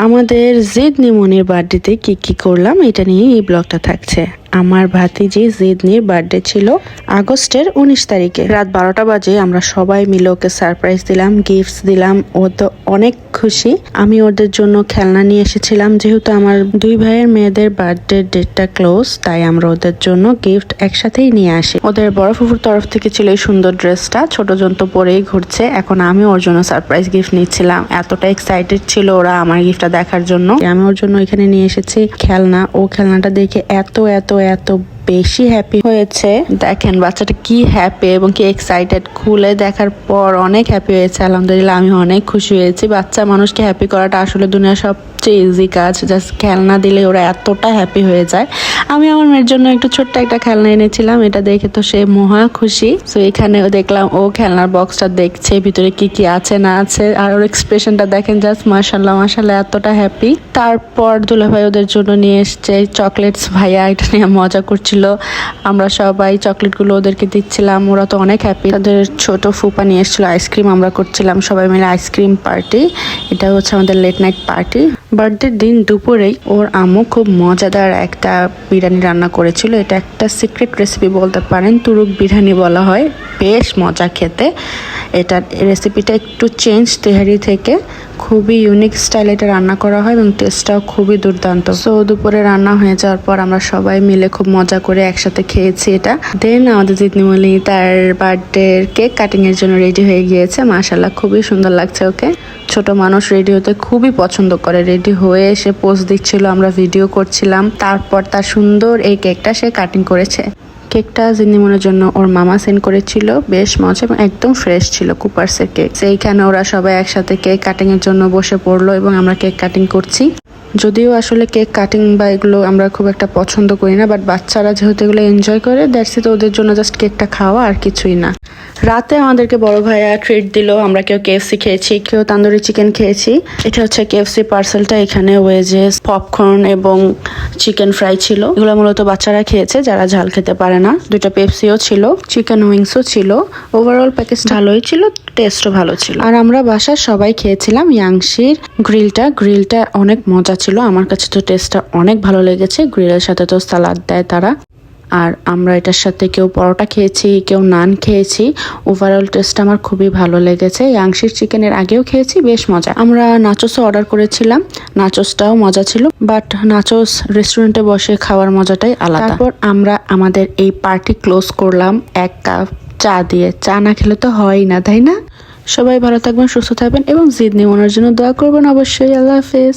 আমাদের জিদনি মনির বার্থডেতে কি করলাম এটা নিয়ে এই ব্লগটা থাকছে। আমার ভাতিজি জিদনির বার্থডে ছিল আগস্টের 19 তারিখে রাত 12টা বাজে। আমরা সবাই মিলে ওকে সারপ্রাইজ দিলাম, গিফটস দিলাম। ও তো অনেক খুশি। আমি ওদের জন্য খেলনা নিয়ে এসেছিলাম, যেহেতু আমার দুই ভাইয়ের মেয়েদের বার্থডে ডেটটা ক্লোজ, তাই আমরা ওদের জন্য গিফট একসাথেই নিয়ে আসি। ওদের বড় ফুফুর তরফ থেকে ছিল এই সুন্দর ড্রেসটা, ছোট জন তো পরেই ঘুরছে। এখন আমি ওর জন্য সারপ্রাইজ গিফট নিচ্ছিলাম। এতটা এক্সাইটেড ছিল ওরা আমার গিফটটা দেখার জন্য। আমি ওর জন্য এখানে নিয়ে এসেছি খেলনা। ও খেলনাটা দেখে এত বেশি হ্যাপি হয়েছে। দেখেন বাচ্চাটা কি হ্যাপি এবং কি এক্সাইটেড। খুলে দেখার পর অনেক হ্যাপি হয়েছে। আলহামদুলিল্লাহ, আমি অনেক খুশি হয়েছি। বাচ্চা মানুষকে হ্যাপি করাটা আসলে দুনিয়ার সবচেয়ে ইজি কাজ। জাস্ট খেলনা দিলে ওরা এতটা হ্যাপি হয়ে যায়। আমি আমার মেয়ের জন্য একটু ছোট্ট একটা খেলনা এনেছিলাম, এটা দেখে তো সে মহা খুশি। তো এখানেও দেখলাম ও খেলনার বক্সটা দেখছে ভিতরে কি আছে না আছে, আর ওর এক্সপ্রেশনটা দেখেন, জাস্ট মাশাল্লাহ এতটা হ্যাপি। তারপর দুলাভাই ওদের জন্য নিয়ে এসছে চকলেটস। ভাইয়া এটা নিয়ে মজা করছিল, আমরা সবাই চকলেটগুলো ওদেরকে দিচ্ছিলাম। ওরা তো অনেক হ্যাপি। তাদের ছোট ফুপা নিয়ে এসেছিল আইসক্রিম, আমরা করছিলাম সবাই মিলে আইসক্রিম পার্টি। এটা হচ্ছে আমাদের লেট নাইট পার্টি। বার্থডের দিন দুপুরেই ওর আম্মু খুব মজাদার একটা বিরিয়ানি রান্না করেছিল। এটা একটা সিক্রেট রেসিপি বলতে পারেন, তুরুক বিরিয়ানি বলা হয়। বেশ মজা খেতে। এটার রেসিপিটা একটু চেঞ্জ তেহারি থেকে, খুবই ইউনিক স্টাইলে এটা রান্না করা হয় এবং টেস্টটাও খুবই দুর্দান্ত। সো দুপুরে রান্না হয়ে যাওয়ার পর আমরা সবাই মিলে খুব মজা করে একসাথে খেয়েছি এটা। দেন আমাদের জিতনিমলি তার বার্থডের কেক কাটিং এর জন্য রেডি হয়ে গিয়েছে। মাশাআল্লাহ, খুবই সুন্দর লাগছে ওকে। ছোট মানুষ রেডি হতে খুবই পছন্দ করে। রেডি হয়ে সে পোজ দিচ্ছিল, আমরা ভিডিও করছিলাম। তারপর তার সুন্দর এই কেকটা সে কাটিং করেছে। কেকটা জিন্নিমনের জন্য ওর মামা সেন্ড করেছিল। বেশ মজা এবং একদম ফ্রেশ ছিল, কুপার্সের কেক। সেইখানে ওরা সবাই একসাথে কেক কাটিং এর জন্য বসে পড়লো এবং আমরা কেক কাটিং করছি। যদিও আসলে কেক কাটিং বা এগুলো আমরা খুব একটা পছন্দ করি না, বাট বাচ্চারা যেহেতু এগুলো এনজয় করে, দ্যাটস ইট, ওদের জন্য জাস্ট কেকটা খাওয়া আর কিছুই না। রাতে আমাদেরকে বড় ভাইয়া ট্রিট দিল। আমরা কেউ কেএফসি খেয়েছি, কেউ তান্দুরি চিকেন খেয়েছি। এটা হচ্ছে কেএফসি পার্সেলটা। এখানে ওয়েজেস, পপকর্ন এবং চিকেন ফ্রাই ছিল। এগুলো মূলত বাচ্চারা খেয়েছে যারা ঝাল খেতে পারে না। দুটো পেপসিও ছিল, চিকেন উইংসও ছিল। ওভারঅল প্যাকেজ ভালোই ছিল, টেস্টও ভালো ছিল। আর আমরা বাসার সবাই খেয়েছিলাম ইয়াংশির গ্রিলটা অনেক মজা ছিল। আমার কাছে তো টেস্টটা অনেক ভালো লেগেছে। গ্রিলের সাথে তো সালাদ দেয় তারা। আর আমরা এটার সাথে কেউ পরোটা খেয়েছি, কেউ নান খেয়েছি। ওভারঅল টেস্ট আমার খুবই ভালো লেগেছে। ইয়াংশির চিকেনের আগেও খেয়েছি, বেশ মজা। আমরা নাচোসও অর্ডার করেছিলাম, নাচোসটাও মজা ছিল, বাট নাচোস রেস্টুরেন্টে বসে খাওয়ার মজাটাই আলাদা। তারপর আমরা আমাদের এই পার্টি ক্লোজ করলাম 1 কাপ চা দিয়ে। চা না খেলে তো হয়ই না, তাই না? সবাই ভালো থাকবেন, সুস্থ থাকবেন এবং জিদনি মনের জন্য দোয়া করবেন অবশ্যই। আল্লাহ হাফেজ।